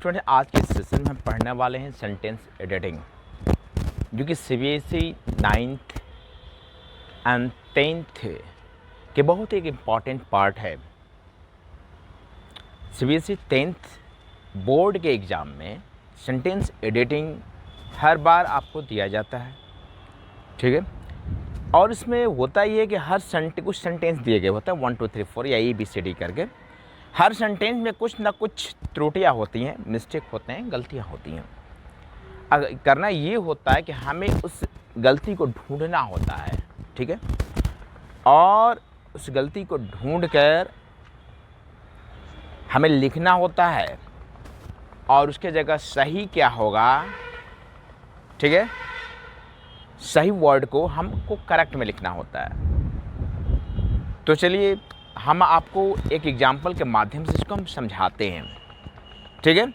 Student, आज के session में हम पढ़ने वाले हैं सेंटेंस एडिटिंग, जो कि सीबीएसई 9th एंड 10th के बहुत एक इम्पॉर्टेंट पार्ट है। सीबीएसई 10th बोर्ड के एग्ज़ाम में सेंटेंस एडिटिंग हर बार आपको दिया जाता है, ठीक है। और इसमें होता ये है कि हर कुछ सेंटेंस दिए गए होता है 1 2 3 4 या ABCD करके। हर सेंटेंस में कुछ ना कुछ त्रुटियां होती हैं, मिस्टेक होते हैं, गलतियां होती हैं। अगर करना ये होता है कि हमें उस गलती को ढूंढना होता है, ठीक है। और उस गलती को ढूंढ कर हमें लिखना होता है और उसके जगह सही क्या होगा, ठीक है, सही वर्ड को हमको करेक्ट में लिखना होता है। तो चलिए हम आपको एक एग्जाम्पल के माध्यम से इसको हम समझाते हैं, ठीक है।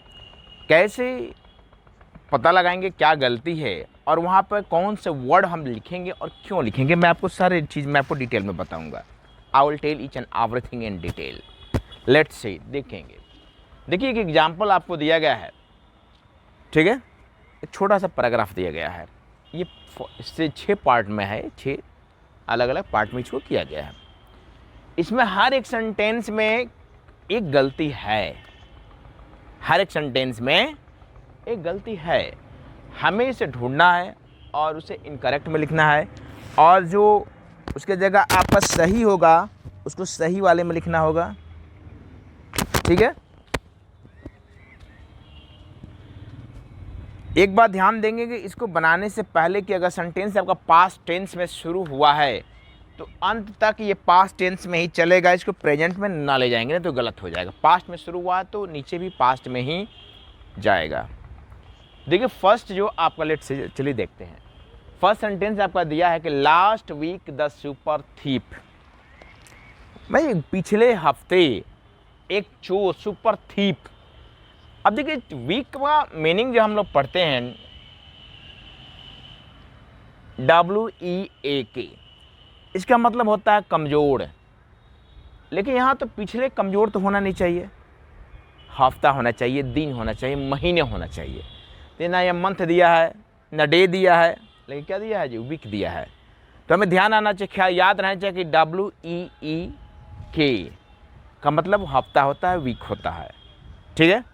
कैसे पता लगाएंगे क्या गलती है और वहाँ पर कौन से वर्ड हम लिखेंगे और क्यों लिखेंगे, मैं आपको सारी चीज़ मैं आपको डिटेल में बताऊंगा। I will tell each and everything in detail. Let's see, देखेंगे। देखिए एक एग्जाम्पल आपको दिया गया है, ठीक है। एक छोटा सा पैराग्राफ दिया गया है, ये इससे 6 पार्ट में है, 6 अलग अलग पार्ट में इसको किया गया है। इसमें हर एक सेंटेंस में एक गलती है, हर एक सेंटेंस में एक गलती है। हमें इसे ढूंढना है और उसे इनकरेक्ट में लिखना है, और जो उसके जगह आपका सही होगा उसको सही वाले में लिखना होगा, ठीक है। एक बात ध्यान देंगे कि इसको बनाने से पहले कि अगर सेंटेंस आपका पास्ट टेंस में शुरू हुआ है तो अंत तक ये पास्ट टेंस में ही चलेगा, इसको प्रेजेंट में ना ले जाएंगे, नहीं तो गलत हो जाएगा। पास्ट में शुरू हुआ है तो नीचे भी पास्ट में ही जाएगा। देखिए फर्स्ट जो आपका, लेट से चलिए देखते हैं। फर्स्ट सेंटेंस आपका दिया है कि last week the super thief. भाई पिछले हफ्ते एक चोर, सुपर थीप। अब देखिए वीक का मीनिंग जो हम लोग पढ़ते हैं WEAK, इसका मतलब होता है कमज़ोर। लेकिन यहाँ तो पिछले कमज़ोर तो होना नहीं चाहिए, हफ्ता होना चाहिए, दिन होना चाहिए, महीने होना चाहिए। तो ना ये मंथ दिया है ना डे दिया है, लेकिन क्या दिया है जी, वीक दिया है। तो हमें ध्यान आना चाहिए, ख्याल याद रहना चाहिए कि WEAK का मतलब हफ्ता होता है, वीक होता है, ठीक है।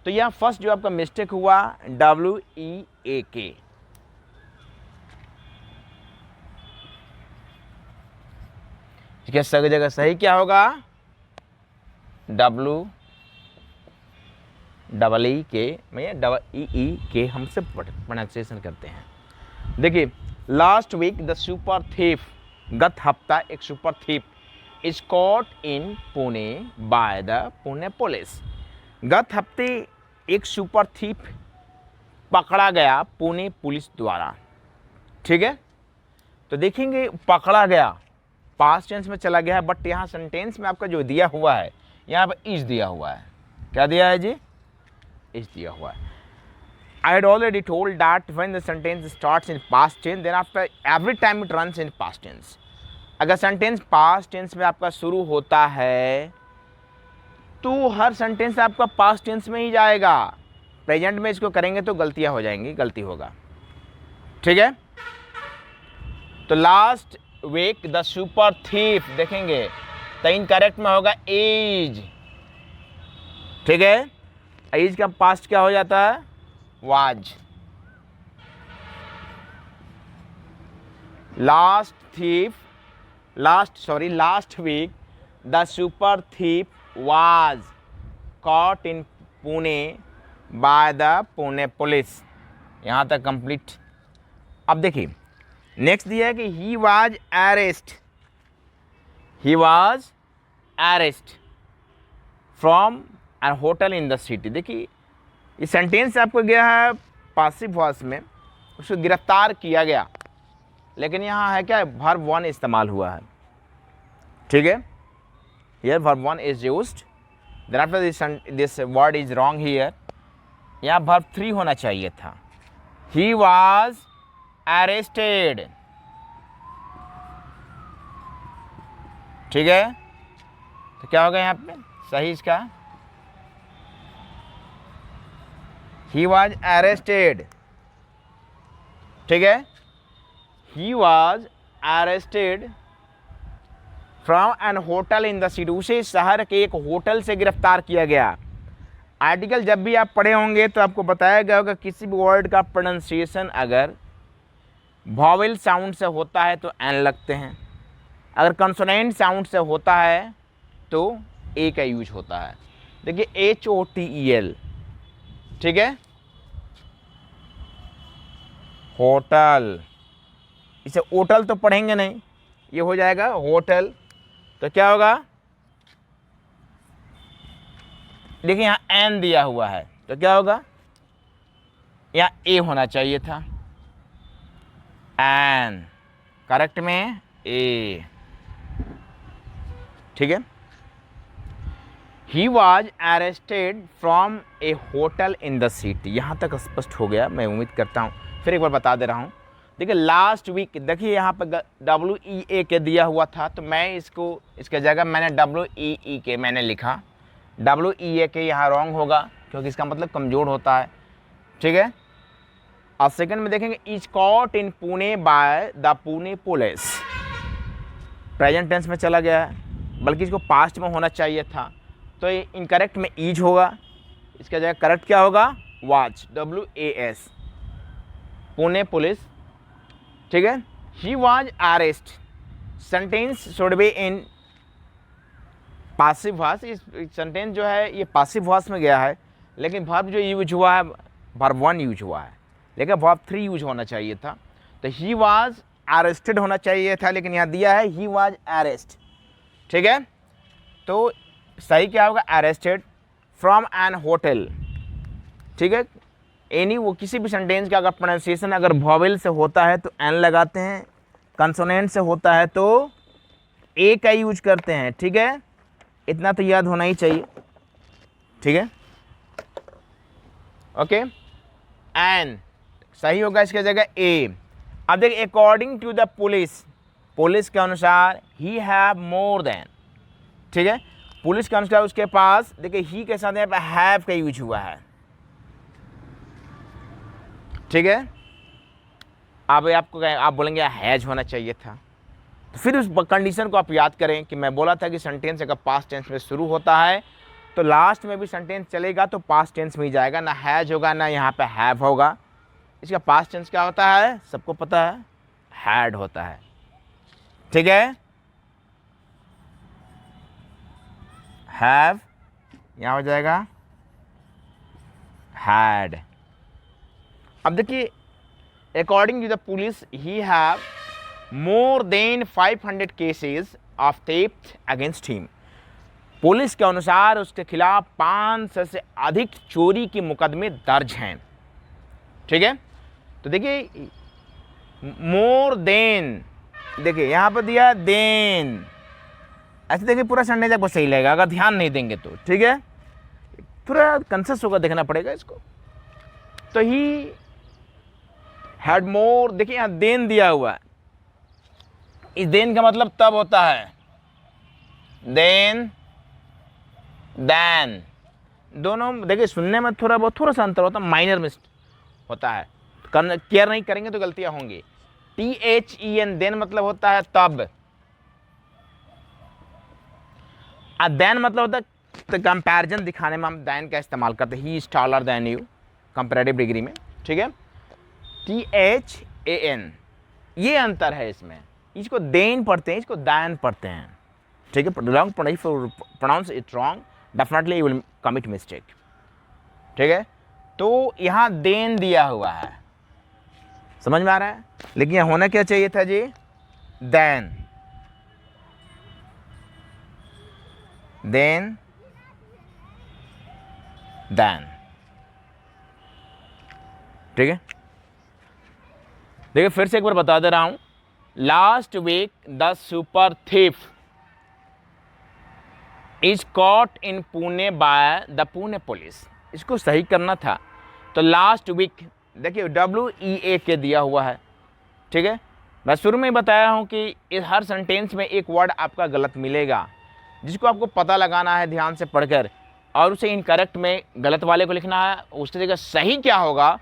तो यहाँ फर्स्ट जो आपका मिस्टेक हुआ WEAK। ठीक है, सही जगह सही क्या होगा, WEEK हम से प्रोनाउंसिएशन करते हैं। देखिए last week the super thief, गत हफ्ता एक super thief is caught in Pune by the Pune police. गत हफ्ते एक सुपर थीफ पकड़ा गया पुणे पुलिस द्वारा, ठीक है। तो देखेंगे पकड़ा गया पास्ट टेंस में चला गया है, बट यहाँ सेंटेंस में आपका जो दिया हुआ है यहाँ पर इज दिया हुआ है। क्या दिया है जी, इज दिया हुआ है। I had already told that when the sentence starts in past tense, then after every time it runs in past tense. अगर सेंटेंस पास्ट टेंस में आपका शुरू होता है तो हर सेंटेंस आपका पास्ट टेंस में ही जाएगा। प्रेजेंट में इसको करेंगे तो गलतियां हो जाएंगी, गलती होगा, ठीक है। तो last week the super thief, देखेंगे तो इनकरेक्ट में होगा एज, ठीक है। एज का पास्ट क्या हो जाता है, was. Last week the super thief was caught in Pune by the Pune police. यहाँ तक कंप्लीट। अब देखिए नेक्स्ट दिया है कि he was arrest from an hotel in the city. देखिए ये सेंटेंस आपको गया है पासिव वॉइस में, उसको गिरफ्तार किया गया, लेकिन यहाँ है क्या, वर्ब 1 इस्तेमाल हुआ है, ठीक है। Here verb 1 is used, then after this word is wrong here. यहाँ वर्ब 3 होना चाहिए था, ही वाज अरेस्टेड, ठीक है। तो क्या होगा यहाँ पे सही इसका, ही वॉज अरेस्टेड, ठीक है, he was arrested from an hotel in the city, उसे शहर के एक होटल से गिरफ्तार किया गया। आर्टिकल जब भी आप पढ़े होंगे तो आपको बताया गया होगा किसी भी वर्ड का प्रोनाउंसिएशन अगर वॉवेल साउंड से होता है तो एन लगते हैं, अगर कंसोनेंट साउंड से होता है तो ए का यूज होता है। देखिए HOTEL, ठीक है, होटल, इसे होटल तो पढ़ेंगे नहीं, ये हो जाएगा होटल, तो क्या होगा, देखिए यहाँ एन दिया हुआ है तो क्या होगा, यहाँ ए होना चाहिए था, एन करेक्ट में ए, ठीक है। He was arrested from A hotel in the city, यहाँ तक स्पष्ट हो गया मैं उम्मीद करता हूँ। फिर एक बार बता दे रहा हूँ, देखिए लास्ट वीक, देखिए यहाँ पर WEA दिया हुआ था तो मैं इसको, इसके जगह मैंने WEE मैंने लिखा, WEA यहाँ रॉन्ग होगा क्योंकि इसका मतलब कमज़ोर होता है, ठीक है। और सेकंड में देखेंगे is caught in Pune by the Pune police, present tense में चला गया है, बल्कि इसको पास्ट में होना चाहिए था, तो ये इनकरेक्ट में ईज होगा, इसका जगह करेक्ट क्या होगा, वाच, WAS, पुणे पुलिस, ठीक है। He was arrest, sentence should be in passive voice, इस सेंटेंस जो है ये पासिव वॉइस में गया है, लेकिन वर्ब जो यूज हुआ है वर्ब 1 यूज हुआ है, लेकिन वर्ब 3 यूज होना चाहिए था, तो ही वॉज अरेस्टेड होना चाहिए था, लेकिन यहाँ दिया है ही वॉज अरेस्ट, ठीक है। तो सही क्या होगा, अरेस्टेड फ्रॉम एन होटल, ठीक है। एनी वो किसी भी सेंटेंस का अगर प्रोनाउंसिएशन अगर वॉवेल से होता है तो एन लगाते हैं, कंसोनेंट से होता है तो ए का यूज करते हैं, ठीक है, इतना तो याद होना ही चाहिए, ठीक है, ओके। एन सही होगा इसके जगह ए। अब देखिए according to the police, police के अनुसार ही हैव मोर देन, ठीक है, पुलिस के अनुसार उसके पास, देखिए ही के साथ यहाँ पे हैव का यूज हुआ है, ठीक है। अब आपको आप बोलेंगे हैज होना चाहिए था, तो फिर उस कंडीशन को आप याद करें कि मैं बोला था कि सेंटेंस अगर पास्ट टेंस में शुरू होता है तो लास्ट में भी सेंटेंस चलेगा तो पास्ट टेंस में ही जाएगा, ना हैज होगा ना यहाँ पे हैव होगा। इसका पास्ट टेंस क्या होता है, सबको पता है, हैड होता है, ठीक है, हैव यहाँ हो जाएगा हैड। अब देखिए according to the police he have more than 500 cases of theft against him, police के अनुसार उसके खिलाफ 500 से अधिक चोरी के मुकदमे दर्ज हैं, ठीक है। तो देखिए मोर देन, देखिए यहाँ पर दिया देन, ऐसे देखिए पूरा सेंटेंस आपको सही लगेगा अगर ध्यान नहीं देंगे तो, ठीक है, थोड़ा कंसेस होकर देखना पड़ेगा इसको। तो ही हैड मोर, देखिए यहाँ देन दिया हुआ है, इस देन का मतलब तब होता है देन दैन, दोनों देखिए सुनने में थोड़ा सा अंतर होता है, माइनर मिस्टेक होता है, केयर नहीं करेंगे तो गलतियां होंगी। THEN देन मतलब होता है तब, देन मतलब होता है कंपैरिजन दिखाने में हम देन का इस्तेमाल करते हैं, he is taller than you comparative degree में, ठीक है। THAN ये अंतर है इसमें, इसको देन पढ़ते हैं, इसको दैन पढ़ते हैं, ठीक है। Wrong pronounce it wrong, definitely you will commit mistake, ठीक है। तो यहाँ देन दिया हुआ है, समझ में आ रहा है, लेकिन यहाँ होना क्या चाहिए था जी, देन, देन दैन, ठीक है। देखिए फिर से एक बार बता दे रहा हूं, last week the super thief is caught in Pune by the Pune police, इसको सही करना था तो लास्ट वीक, देखिए WEA दिया हुआ है, ठीक है। मैं शुरू में ही बताया हूं कि इस हर सेंटेंस में एक वर्ड आपका गलत मिलेगा, जिसको आपको पता लगाना है ध्यान से पढ़कर और उसे इनकरेक्ट में गलत वाले को लिखना है, उसकी जगह सही क्या होगा,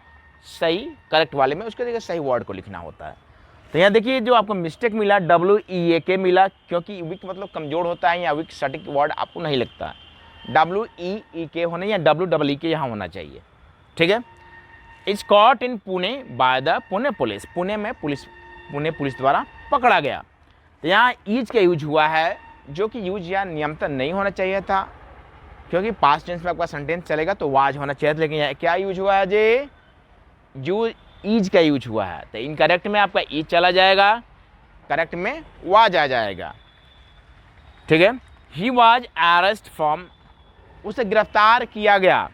सही करेक्ट वाले में उसके जगह सही वर्ड को लिखना होता है। तो यहाँ देखिए जो आपको मिस्टेक मिला WEAK मिला, क्योंकि वीक मतलब कमजोर होता है या वीक सटीक वर्ड आपको नहीं लगता है। WEEK होना या WEEK यहाँ होना चाहिए, ठीक है। Is caught in Pune by the Pune police, Pune में पुणे पुलिस द्वारा पकड़ा गया। तो यहाँ ईज का यूज हुआ है, जो कि यूज या नियमतन नहीं होना चाहिए था, क्योंकि पास्ट टेंस में आपका सेंटेंस चलेगा तो वाज होना चाहिए था, लेकिन यहाँ क्या यूज हुआ है जे, जो ईज का यूज हुआ है। तो इनकरेक्ट में आपका ईज चला जाएगा, करेक्ट में वाज आ जाएगा, ठीक है। ही वाज अरेस्ट फ्रॉम, उसे गिरफ्तार किया गया,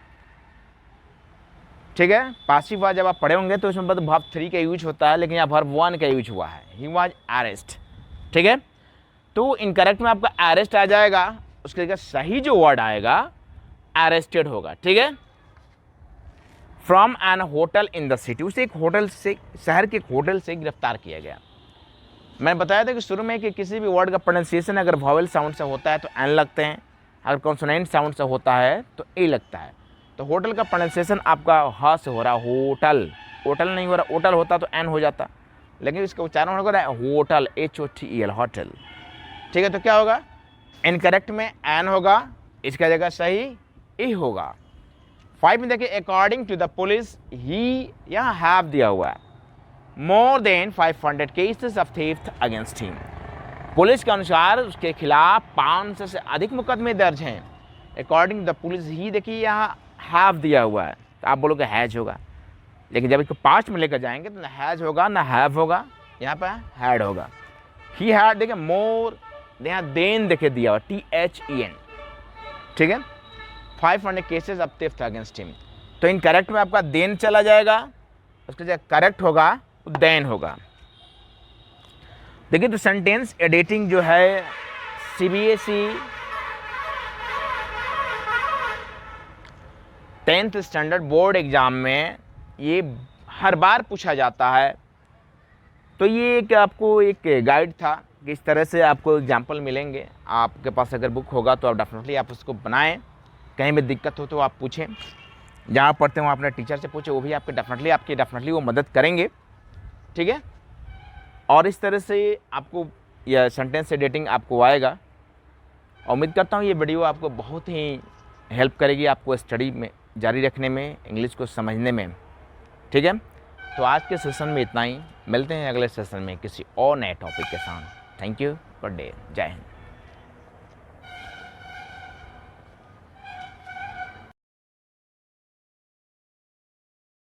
ठीक है। पासिव वाज जब आप पढ़े होंगे तो उसमें वर्ब 3 का यूज होता है, लेकिन यहाँ वर्ब 1 का यूज हुआ है। ही वाज अरेस्ट, ठीक है। तो इनकरेक्ट में आपका अरेस्ट आ जाएगा, उसके जगह सही जो वर्ड आएगा अरेस्टेड होगा, ठीक है। From an hotel in the city, उसे एक होटल से, शहर के एक होटल से गिरफ्तार किया गया। मैंने बताया था कि शुरू में कि किसी भी वर्ड का प्रोनाउंसिएशन अगर वॉवेल साउंड से होता है तो एन लगते हैं, अगर कॉन्सोनेंट साउंड से होता है तो ए लगता है। तो होटल का प्रोनाउंसिएशन आपका ह से हो रहा है, होटल, होटल नहीं हो रहा, होटल होता तो एन हो जाता, लेकिन इसका उच्चारण हो रहा है होटल, HOTEL, होटल, ठीक है। तो क्या होगा, इनकरेक्ट में एन होगा, इसका जगह सही ई होगा। 5 में देखिए अकॉर्डिंग टू द पुलिस, ही यहाँ हैव दिया हुआ है, मोर than 500 cases of theft against him, police के अनुसार उसके खिलाफ 500 से अधिक मुकदमे दर्ज हैं। अकॉर्डिंग टू द पुलिस, ही देखिए यहाँ हैव दिया हुआ है, तो आप बोलोगे हैज होगा, लेकिन जब इसको 5 में लेकर जाएंगे तो ना हैज होगा ना हैव होगा, यहाँ पर हैड होगा। ही हैड देखिए मोर, यहाँ देन देखिए दिया हुआ THEN, ठीक है। 500 cases of theft against him, तो इनकरेक्ट में आपका देन चला जाएगा, उसके जगह करेक्ट होगा देन होगा। देखिए तो सेंटेंस एडिटिंग जो है CBSE 10th standard board exam में ये हर बार पूछा जाता है। तो ये एक आपको एक गाइड था कि इस तरह से आपको एग्जाम्पल मिलेंगे, आपके पास अगर बुक होगा तो आप डेफिनेटली आप उसको बनाएं, कहीं भी दिक्कत हो तो आप पूछें, जहाँ पढ़ते हो अपने टीचर से पूछे, वो भी आपके डेफिनेटली वो मदद करेंगे, ठीक है। और इस तरह से आपको यह सेंटेंस एडिटिंग आपको आएगा। उम्मीद करता हूँ ये वीडियो आपको बहुत ही हेल्प करेगी आपको स्टडी में जारी रखने में, इंग्लिश को समझने में, ठीक है। तो आज के सेशन में इतना ही, मिलते हैं अगले सेशन में किसी और नए टॉपिक के साथ। थैंक यू, गुड डे, जय हिंद।